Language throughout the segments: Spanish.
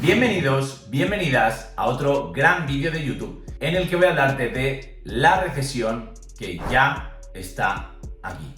Bienvenidos, bienvenidas a otro gran vídeo de YouTube en el que voy a hablarte de la recesión que ya está aquí.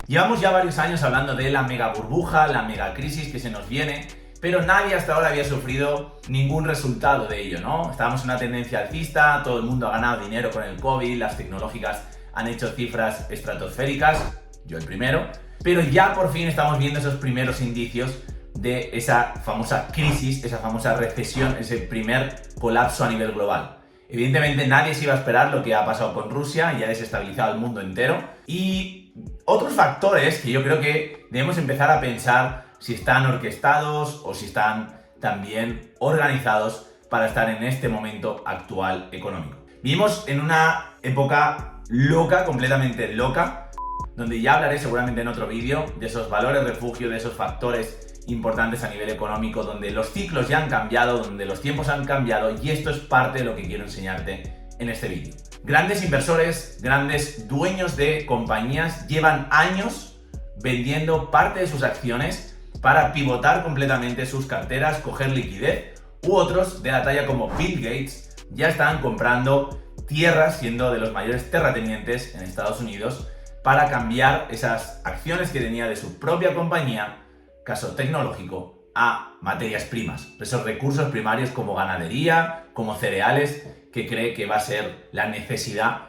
Llevamos ya varios años hablando de la mega burbuja, la mega crisis que se nos viene, pero nadie hasta ahora había sufrido ningún resultado de ello, ¿no? Estábamos en una tendencia alcista, todo el mundo ha ganado dinero con el COVID, las tecnológicas han hecho cifras estratosféricas, yo el primero, pero ya por fin estamos viendo esos primeros indicios de esa famosa crisis, esa famosa recesión, ese primer colapso a nivel global. Evidentemente nadie se iba a esperar lo que ha pasado con Rusia y ha desestabilizado el mundo entero. Y otros factores que yo creo que debemos empezar a pensar si están orquestados o si están también organizados para estar en este momento actual económico. Vivimos en una época loca, completamente loca, donde ya hablaré seguramente en otro vídeo de esos valores refugio, de esos factores importantes a nivel económico, donde los ciclos ya han cambiado, donde los tiempos han cambiado, y esto es parte de lo que quiero enseñarte en este vídeo. Grandes inversores, grandes dueños de compañías llevan años vendiendo parte de sus acciones para pivotar completamente sus carteras, coger liquidez, u otros de la talla como Bill Gates ya están comprando tierras, siendo de los mayores terratenientes en Estados Unidos, para cambiar esas acciones que tenía de su propia compañía, caso tecnológico, a materias primas, esos recursos primarios como ganadería, como cereales, que cree que va a ser la necesidad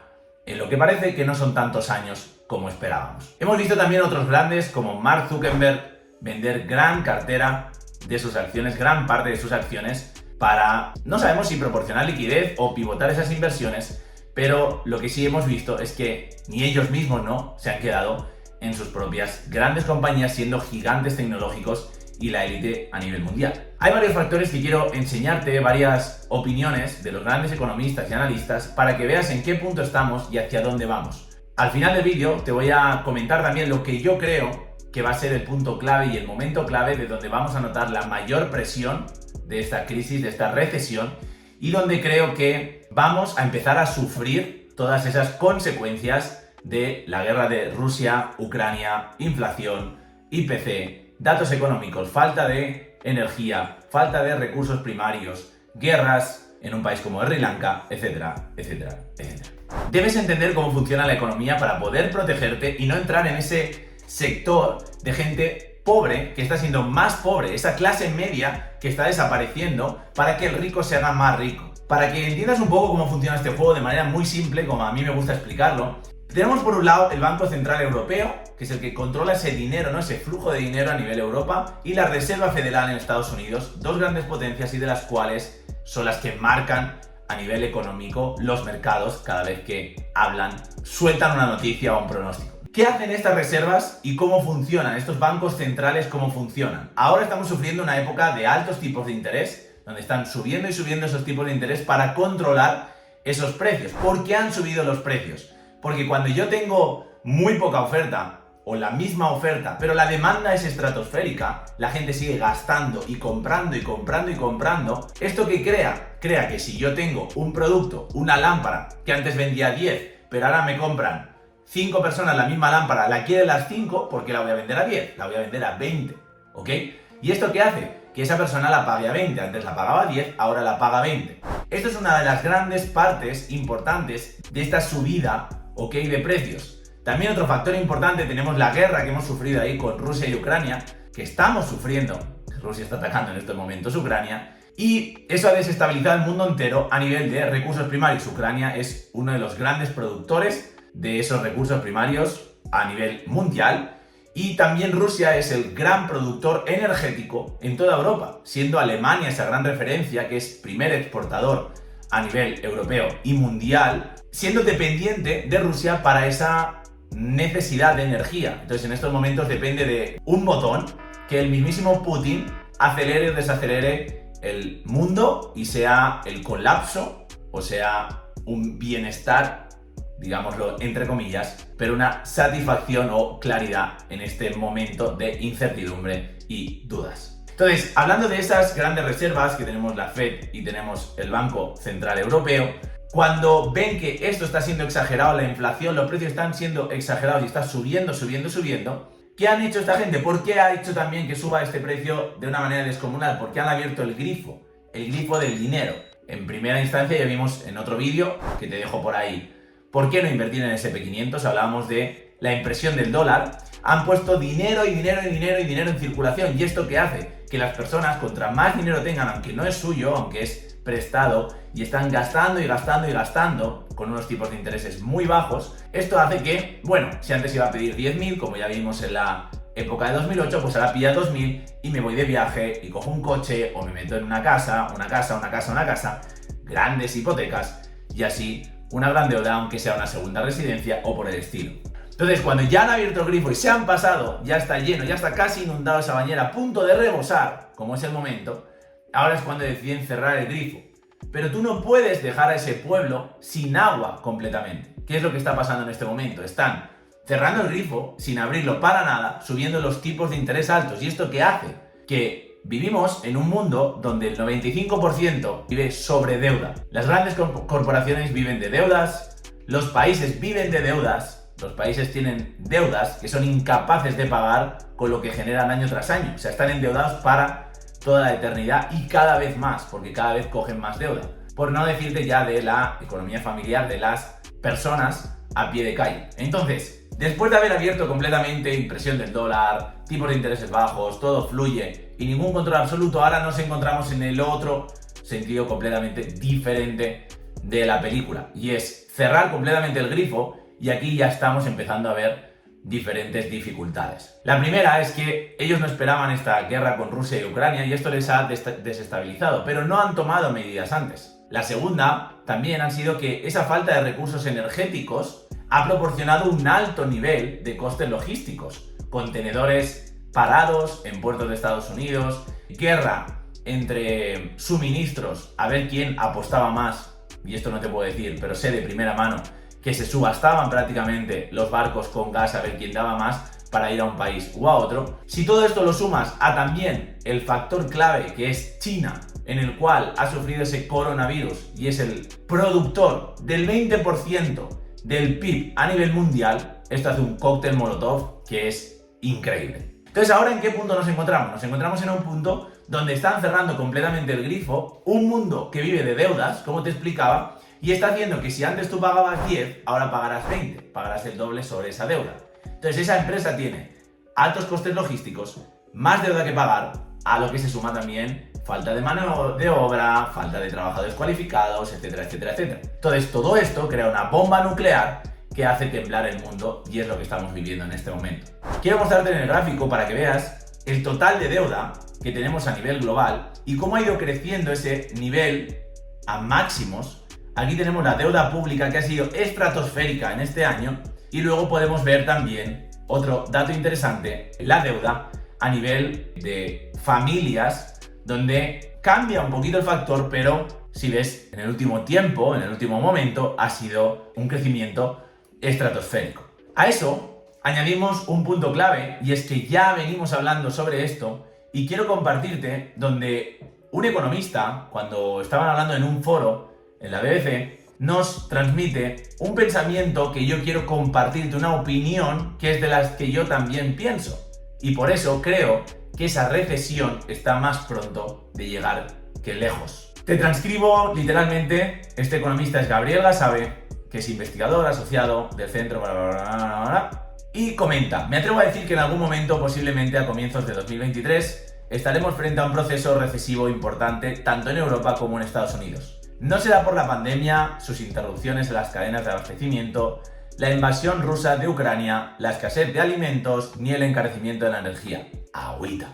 en lo que parece que no son tantos años como esperábamos. Hemos visto también otros grandes como Mark Zuckerberg vender gran cartera de sus acciones, gran parte de sus acciones, para, no sabemos si proporcionar liquidez o pivotar esas inversiones, pero lo que sí hemos visto es que ni ellos mismos no se han quedado en sus propias grandes compañías, siendo gigantes tecnológicos y la élite a nivel mundial. Hay varios factores que quiero enseñarte, varias opiniones de los grandes economistas y analistas para que veas en qué punto estamos y hacia dónde vamos. Al final del vídeo te voy a comentar también lo que yo creo que va a ser el punto clave y el momento clave de donde vamos a notar la mayor presión de esta crisis, de esta recesión, y donde creo que vamos a empezar a sufrir todas esas consecuencias de la guerra de Rusia, Ucrania, inflación, IPC, datos económicos, falta de energía, falta de recursos primarios, guerras en un país como Sri Lanka, etcétera, etcétera, etcétera. Debes entender cómo funciona la economía para poder protegerte y no entrar en ese sector de gente pobre que está siendo más pobre, esa clase media que está desapareciendo, para que el rico se haga más rico. Para que entiendas un poco cómo funciona este juego de manera muy simple, como a mí me gusta explicarlo, tenemos por un lado el Banco Central Europeo, que es el que controla ese dinero, ¿no? Ese flujo de dinero a nivel Europa, y la Reserva Federal en Estados Unidos, dos grandes potencias y de las cuales son las que marcan a nivel económico los mercados cada vez que hablan, sueltan una noticia o un pronóstico. ¿Qué hacen estas reservas y cómo funcionan? Estos bancos centrales, ¿cómo funcionan? Ahora estamos sufriendo una época de altos tipos de interés, donde están subiendo y subiendo esos tipos de interés para controlar esos precios. ¿Por qué han subido los precios? Porque cuando yo tengo muy poca oferta o la misma oferta, pero la demanda es estratosférica, la gente sigue gastando y comprando y comprando y comprando, ¿esto qué crea? Crea que si yo tengo un producto, una lámpara, que antes vendía 10, pero ahora me compran 5 personas la misma lámpara, la quieren las 5, ¿por qué la voy a vender a 10? La voy a vender a 20, ¿ok? ¿Y esto qué hace? Que esa persona la pague a 20, antes la pagaba a 10, ahora la paga a 20. Esto es una de las grandes partes importantes de esta subida, ¿ok?, de precios. También otro factor importante, tenemos la guerra que hemos sufrido ahí con Rusia y Ucrania, que estamos sufriendo, Rusia está atacando en estos momentos Ucrania, y eso ha desestabilizado el mundo entero a nivel de recursos primarios. Ucrania es uno de los grandes productores de esos recursos primarios a nivel mundial, y también Rusia es el gran productor energético en toda Europa, siendo Alemania esa gran referencia, que es primer exportador a nivel europeo y mundial, siendo dependiente de Rusia para esa necesidad de energía. Entonces en estos momentos depende de un botón que el mismísimo Putin acelere o desacelere el mundo y sea el colapso o sea un bienestar, digámoslo entre comillas, pero una satisfacción o claridad en este momento de incertidumbre y dudas. Entonces, hablando de esas grandes reservas que tenemos la Fed y tenemos el Banco Central Europeo, cuando ven que esto está siendo exagerado, la inflación, los precios están siendo exagerados y está subiendo, ¿Qué han hecho esta gente? ¿Por qué ha hecho también que suba este precio de una manera descomunal? Porque han abierto el grifo del dinero. En primera instancia ya vimos en otro vídeo, que te dejo por ahí, ¿por qué no invertir en SP500? Hablábamos de la impresión del dólar. Han puesto dinero y dinero y dinero y dinero en circulación. ¿Y esto qué hace? Que las personas, contra más dinero tengan, aunque no es suyo, aunque es prestado, y están gastando y gastando y gastando con unos tipos de intereses muy bajos, esto hace que, bueno, si antes iba a pedir 10.000, como ya vimos en la época de 2008, pues ahora pilla 2.000 y me voy de viaje y cojo un coche o me meto en una casa, grandes hipotecas y así una gran deuda, aunque sea una segunda residencia o por el estilo. Entonces, cuando ya han abierto el grifo y se han pasado, ya está lleno, ya está casi inundado esa bañera, a punto de rebosar, como es el momento, ahora es cuando deciden cerrar el grifo. Pero tú no puedes dejar a ese pueblo sin agua completamente. ¿Qué es lo que está pasando en este momento? Están cerrando el grifo sin abrirlo para nada, subiendo los tipos de interés altos. ¿Y esto qué hace? Que vivimos en un mundo donde el 95% vive sobre deuda. Las grandes corporaciones viven de deudas, los países viven de deudas. Los países tienen deudas que son incapaces de pagar con lo que generan año tras año. O sea, están endeudados para toda la eternidad y cada vez más, porque cada vez cogen más deuda. Por no decirte ya de la economía familiar de las personas a pie de calle. Entonces, después de haber abierto completamente impresión del dólar, tipos de intereses bajos, todo fluye y ningún control absoluto, ahora nos encontramos en el otro sentido completamente diferente de la película. Y es cerrar completamente el grifo. Y aquí ya estamos empezando a ver diferentes dificultades. La primera es que ellos no esperaban esta guerra con Rusia y Ucrania y esto les ha desestabilizado, pero no han tomado medidas antes. La segunda también ha sido que esa falta de recursos energéticos ha proporcionado un alto nivel de costes logísticos. Contenedores parados en puertos de Estados Unidos, guerra entre suministros a ver quién apostaba más, y esto no te puedo decir, pero sé de primera mano que se subastaban prácticamente los barcos con gas a ver quién daba más para ir a un país u a otro. Si todo esto lo sumas a también el factor clave que es China, en el cual ha sufrido ese coronavirus y es el productor del 20% del PIB a nivel mundial, esto hace un cóctel molotov que es increíble. Entonces, ¿ahora en qué punto nos encontramos? Nos encontramos en un punto donde están cerrando completamente el grifo, un mundo que vive de deudas, como te explicaba, y está haciendo que si antes tú pagabas 10, ahora pagarás 20, pagarás el doble sobre esa deuda. Entonces esa empresa tiene altos costes logísticos, más deuda que pagar, a lo que se suma también falta de mano de obra, falta de trabajadores cualificados, etcétera, etcétera, etcétera. Entonces todo esto crea una bomba nuclear que hace temblar el mundo y es lo que estamos viviendo en este momento. Quiero mostrarte en el gráfico para que veas el total de deuda que tenemos a nivel global y cómo ha ido creciendo ese nivel a máximos. Aquí tenemos la deuda pública que ha sido estratosférica en este año y luego podemos ver también otro dato interesante, la deuda a nivel de familias, donde cambia un poquito el factor, pero si ves en el último tiempo, en el último momento, ha sido un crecimiento estratosférico. A eso añadimos un punto clave y es que ya venimos hablando sobre esto y quiero compartirte donde un economista, cuando estaban hablando en un foro en la BBC, nos transmite un pensamiento que yo quiero compartirte, una opinión que es de las que yo también pienso. Y por eso creo que esa recesión está más pronto de llegar que lejos. Te transcribo literalmente, este economista es Gabriel Gasabe, que es investigador asociado del centro y comenta: me atrevo a decir que en algún momento, posiblemente a comienzos de 2023, estaremos frente a un proceso recesivo importante tanto en Europa como en Estados Unidos. No será por la pandemia, sus interrupciones en las cadenas de abastecimiento, la invasión rusa de Ucrania, la escasez de alimentos ni el encarecimiento de la energía. Agüita.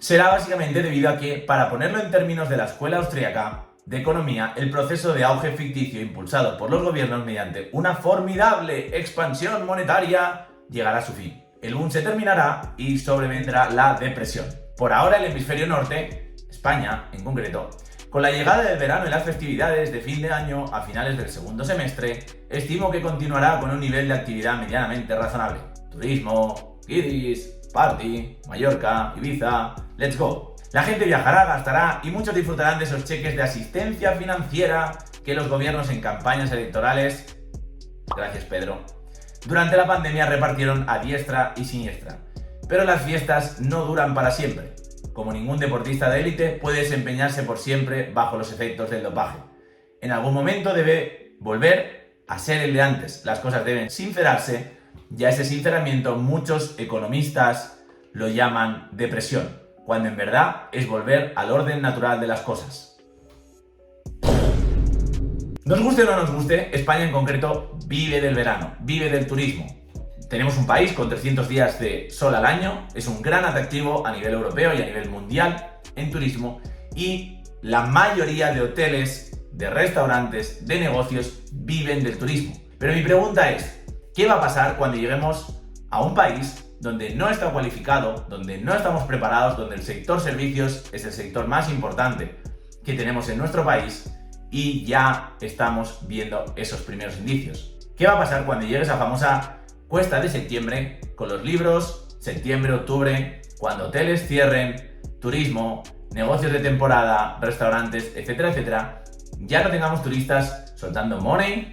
Será básicamente debido a que, para ponerlo en términos de la escuela austríaca de economía, el proceso de auge ficticio impulsado por los gobiernos mediante una formidable expansión monetaria llegará a su fin. El boom se terminará y sobrevendrá la depresión. Por ahora el hemisferio norte, España en concreto, con la llegada del verano y las festividades de fin de año a finales del segundo semestre, estimo que continuará con un nivel de actividad medianamente razonable. Turismo, guiris, party, Mallorca, Ibiza, let's go. La gente viajará, gastará y muchos disfrutarán de esos cheques de asistencia financiera que los gobiernos en campañas electorales, gracias Pedro, Durante la pandemia repartieron a diestra y siniestra. Pero las fiestas no duran para siempre. Como ningún deportista de élite puede desempeñarse por siempre bajo los efectos del dopaje. En algún momento debe volver a ser el de antes. Las cosas deben sincerarse y a ese sinceramiento muchos economistas lo llaman depresión, cuando en verdad es volver al orden natural de las cosas. Nos guste o no nos guste, España en concreto vive del verano, vive del turismo. Tenemos un país con 300 días de sol al año, es un gran atractivo a nivel europeo y a nivel mundial en turismo, y la mayoría de hoteles, de restaurantes, de negocios viven del turismo. Pero mi pregunta es, ¿qué va a pasar cuando lleguemos a un país donde no está cualificado, donde no estamos preparados, donde el sector servicios es el sector más importante que tenemos en nuestro país y ya estamos viendo esos primeros indicios? ¿Qué va a pasar cuando llegue esa famosa cuesta de septiembre con los libros, septiembre, octubre, cuando hoteles cierren, turismo, negocios de temporada, restaurantes, etcétera, etcétera, ya no tengamos turistas soltando money,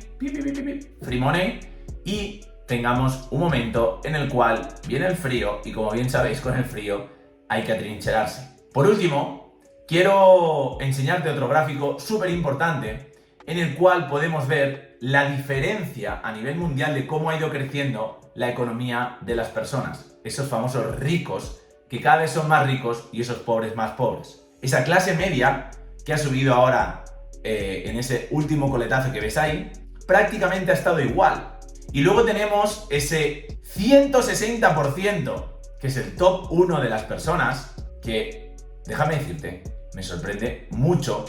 free money, y tengamos un momento en el cual viene el frío y, como bien sabéis, con el frío hay que atrincherarse? Por último, quiero enseñarte otro gráfico súper importante en el cual podemos ver la diferencia a nivel mundial de cómo ha ido creciendo la economía de las personas. Esos famosos ricos que cada vez son más ricos y esos pobres más pobres. Esa clase media que ha subido ahora en ese último coletazo que ves ahí, prácticamente ha estado igual. Y luego tenemos ese 160%, que es el top 1 de las personas, que, déjame decirte, me sorprende mucho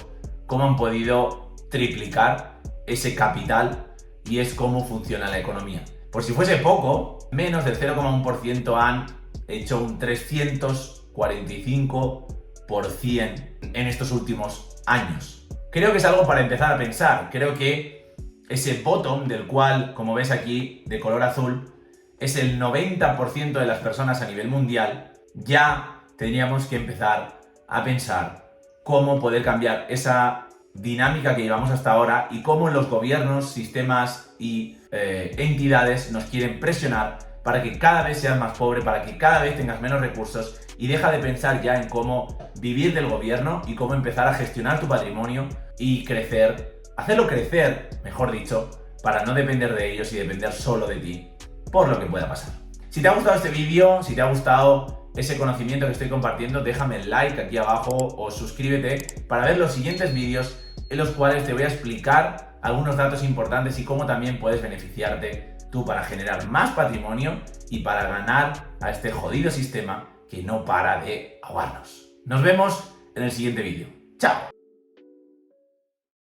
cómo han podido triplicar ese capital, y es cómo funciona la economía. Por si fuese poco, menos del 0,1% han hecho un 345% en estos últimos años. Creo que es algo para empezar a pensar. Creo que ese bottom, del cual, como ves aquí, de color azul, es el 90% de las personas a nivel mundial. Ya tendríamos que empezar a pensar cómo poder cambiar esa dinámica que llevamos hasta ahora y cómo los gobiernos, sistemas y entidades nos quieren presionar para que cada vez seas más pobre, para que cada vez tengas menos recursos, y deja de pensar ya en cómo vivir del gobierno y cómo empezar a gestionar tu patrimonio y crecer, hacerlo crecer, mejor dicho, para no depender de ellos y depender solo de ti por lo que pueda pasar. Si te ha gustado este vídeo, si te ha gustado ese conocimiento que estoy compartiendo, déjame el like aquí abajo o suscríbete para ver los siguientes vídeos en los cuales te voy a explicar algunos datos importantes y cómo también puedes beneficiarte tú para generar más patrimonio y para ganar a este jodido sistema que no para de ahogarnos. Nos vemos en el siguiente vídeo. ¡Chao!